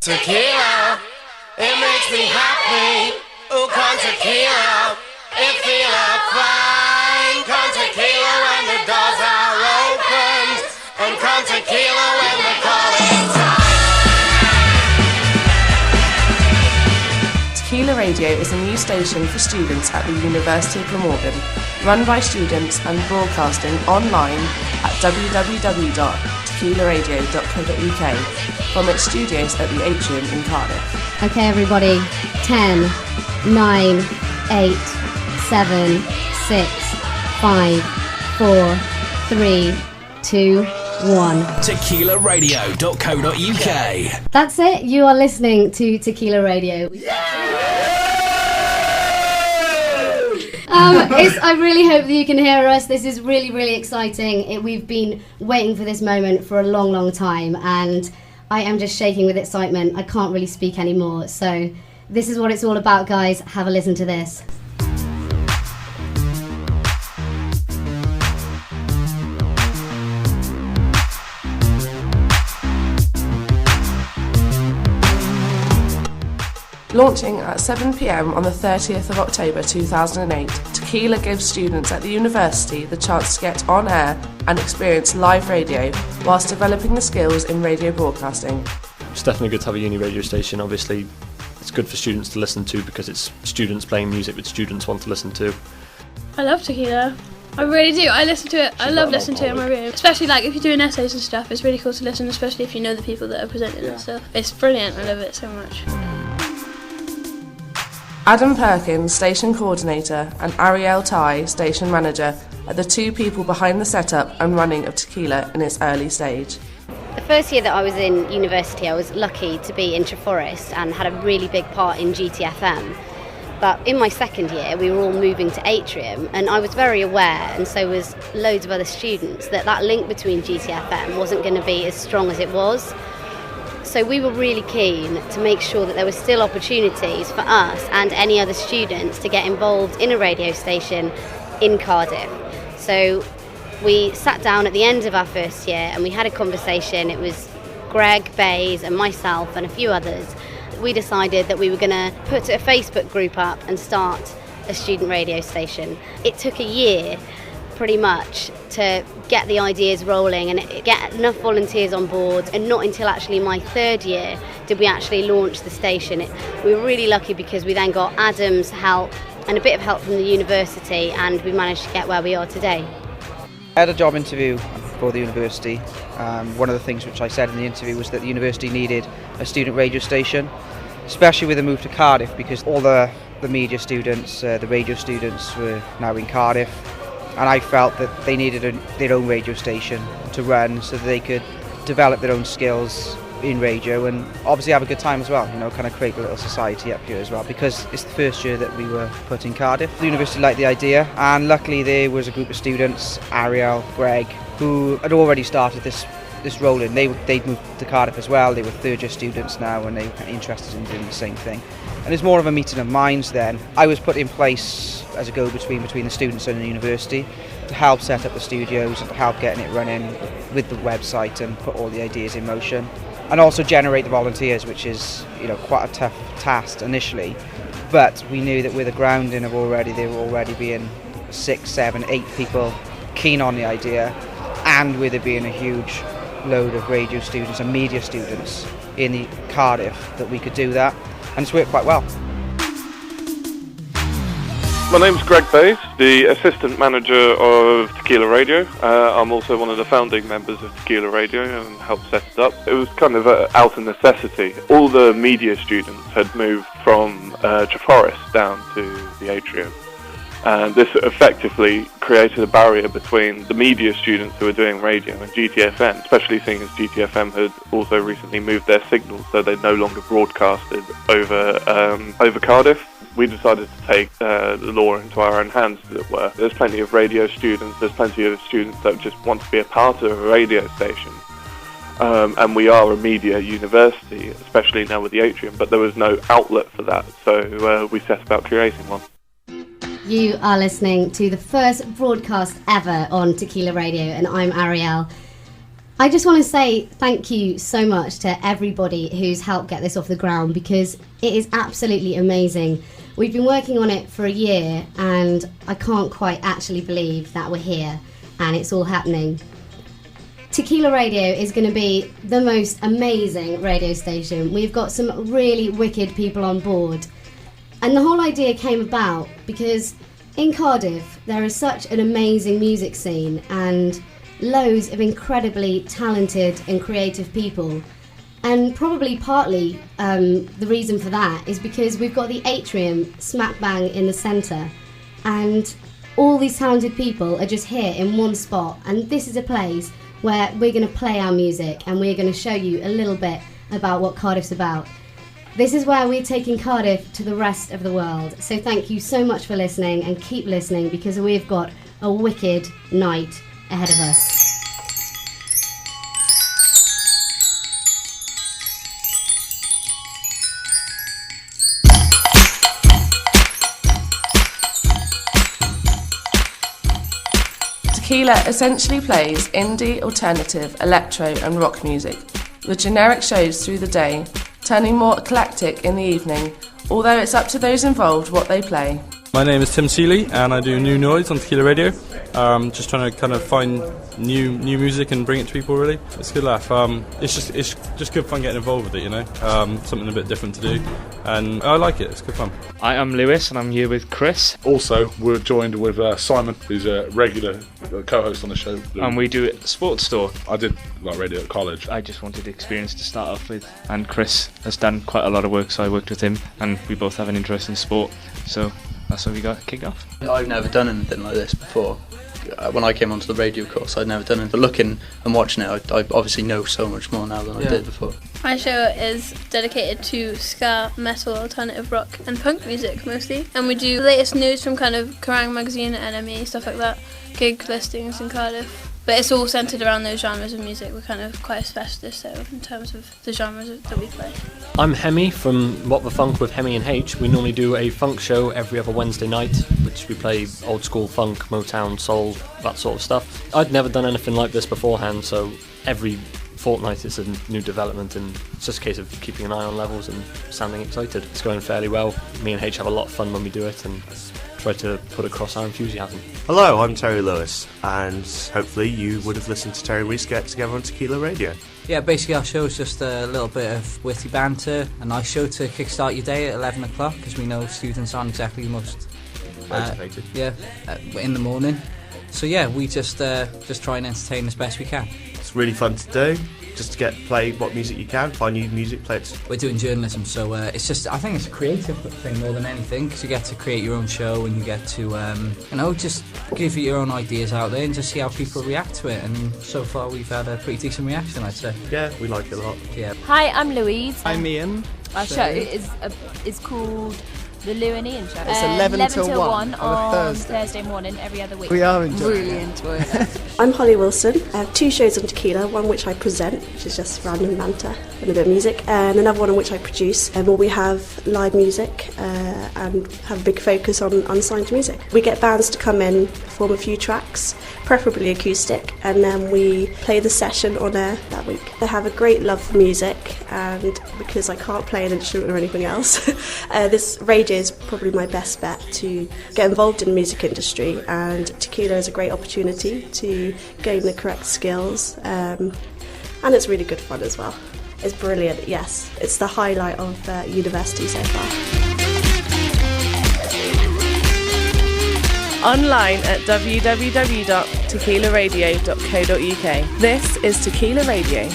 Tequila, it makes me happy. Ooh, con tequila, it feel fine. Con tequila when the doors are opened, and con tequila when the calling time. Tequila Radio is a new station for students at the University of Glamorgan, run by students and broadcasting online at www.tequilaradio.co.uk from its studios at the Atrium in Cardiff. Okay, everybody. 10, 9, 8, 7, 6, 5, 4, 3, 2, 1. Tequilaradio.co.uk. That's it. You are listening to Tequila Radio. I really hope that you can hear us. This is really, really exciting. We've been waiting for this moment for a long, long time, and I am just shaking with excitement. I can't really speak anymore. So this is what it's all about, guys. Have a listen to this. Launching at 7 p.m. on the 30th of October 2008, Tequila gives students at the university the chance to get on air and experience live radio whilst developing the skills in radio broadcasting. It's definitely good to have a uni radio station. Obviously, it's good for students to listen to because it's students playing music that students want to listen to. I love Tequila. I really do. I listen to it. I love listening to it in my room. Especially like if you're doing essays and stuff, it's really cool to listen, especially if you know the people that are presenting and stuff. It's brilliant. I love it so much. Adam Perkins, station coordinator, and Ariel Tai, station manager, are the two people behind the setup and running of Tequila in its early stage. The first year that I was in university, I was lucky to be in Treforest and had a really big part in GTFM. But in my second year, we were all moving to Atrium, and I was very aware, and so was loads of other students, that link between GTFM wasn't going to be as strong as it was. So we were really keen to make sure that there were still opportunities for us and any other students to get involved in a radio station in Cardiff. So we sat down at the end of our first year and we had a conversation. It was Greg, Bays and myself and a few others. We decided that we were going to put a Facebook group up and start a student radio station. It took a year pretty much to get the ideas rolling and get enough volunteers on board, and not until actually my third year did we actually launch the station. We were really lucky because we then got Adam's help and a bit of help from the university, and we managed to get where we are today. I had a job interview for the university. One of the things which I said in the interview was that the university needed a student radio station, especially with the move to Cardiff, because all the media students, the radio students were now in Cardiff. And I felt that they needed their own radio station to run so that they could develop their own skills in radio and obviously have a good time as well, kind of create a little society up here as well, because it's the first year that we were put in Cardiff. The university liked the idea, and luckily there was a group of students, Ariel, Greg, who had already started this rolling. They'd moved to Cardiff as well. They were third year students now and they were interested in doing the same thing. And it's more of a meeting of minds then. I was put in place as a go-between between the students and the university to help set up the studios and to help getting it running with the website and put all the ideas in motion. And also generate the volunteers, which is quite a tough task initially. But we knew that with the grounding of there were already being 6, 7, 8 people keen on the idea, and with it being a huge load of radio students and media students in the Cardiff, that we could do that, and it's worked quite well. My name's Greg Bays, the assistant manager of Tequila Radio. I'm also one of the founding members of Tequila Radio and helped set it up. It was kind of out of necessity. All the media students had moved from Treforest down to the Atrium. And this effectively created a barrier between the media students who were doing radio and GTFM, especially seeing as GTFM had also recently moved their signals, so they no longer broadcasted over Cardiff. We decided to take the law into our own hands, as it were. There's plenty of radio students, there's plenty of students that just want to be a part of a radio station. And we are a media university, especially now with the Atrium, but there was no outlet for that, so we set about creating one. You are listening to the first broadcast ever on Tequila Radio, and I'm Ariel. I just want to say thank you so much to everybody who's helped get this off the ground, because it is absolutely amazing. We've been working on it for a year and I can't quite actually believe that we're here and it's all happening. Tequila Radio is going to be the most amazing radio station. We've got some really wicked people on board. And the whole idea came about because in Cardiff there is such an amazing music scene and loads of incredibly talented and creative people. And probably partly the reason for that is because we've got the atrium smack bang in the centre, and all these talented people are just here in one spot, and this is a place where we're going to play our music and we're going to show you a little bit about what Cardiff's about. This is where we're taking Cardiff to the rest of the world. So thank you so much for listening, and keep listening because we've got a wicked night ahead of us. Tequila essentially plays indie, alternative, electro and rock music, with generic shows through the day, turning more eclectic in the evening, although it's up to those involved what they play. My name is Tim Seeley and I do New Noise on Tequila Radio. Just trying to kind of find new music and bring it to people, really. It's a good laugh. It's just good fun getting involved with it, you know. Something a bit different to do, and I like it. It's good fun. I am Lewis and I'm here with Chris. Also, we're joined with Simon, who's a regular co-host on the show. And we do it Sports Store. I did radio at college. I just wanted experience to start off with, and Chris has done quite a lot of work, so I worked with him, and we both have an interest in sport, so that's how we got kicked off. I've never done anything like this before. When I came onto the radio course, I'd never done it, but looking and watching it, I obviously know so much more now than I did before. My show is dedicated to ska, metal, alternative rock and punk music mostly, and we do the latest news from kind of Kerrang magazine, NME, stuff like that, gig listings in Cardiff. But it's all centred around those genres of music. We're kind of quite a specialist though in terms of the genres that we play. I'm Hemi from What the Funk with Hemi and H. We normally do a funk show every other Wednesday night, which we play old school funk, Motown, soul, that sort of stuff. I'd never done anything like this beforehand, so every fortnight it's a new development, and it's just a case of keeping an eye on levels and sounding excited. It's going fairly well. Me and H have a lot of fun when we do it and try to put across our enthusiasm. Hello, I'm Terry Lewis, and hopefully you would have listened to Terry and Reese get together on Tequila Radio. Yeah, basically our show is just a little bit of witty banter, a nice show to kickstart your day at 11 o'clock, because we know students aren't exactly the most motivated. In the morning. So yeah, we just try and entertain as best we can. It's really fun to do, just to play what music you can, find new music, play it. We're doing journalism, so it's just, I think it's a creative thing more than anything, because you get to create your own show and you get to, just give your own ideas out there and just see how people react to it. And so far we've had a pretty decent reaction, I'd say. Yeah, we like it a lot. Yeah. Hi, I'm Louise. I'm Ian. Our show is called The Lou and Ian Show. It's 11 till 1 on Thursday morning every other week. We are enjoying really enjoying it. I'm Holly Wilson. I have 2 shows on Tequila, one which I present, which is just random banter and a bit of music, and another one in which I produce, where we have live music and have a big focus on unsigned music. We get bands to come in, perform a few tracks, preferably acoustic, and then we play the session on air that week. I have a great love for music, and because I can't play an instrument or anything else, this radio is probably my best bet to get involved in the music industry, and Tequila is a great opportunity to gain the correct skills, and it's really good fun as well. It's brilliant, yes. It's the highlight of university so far. Online at www.tequilaradio.co.uk. This is Tequila Radio.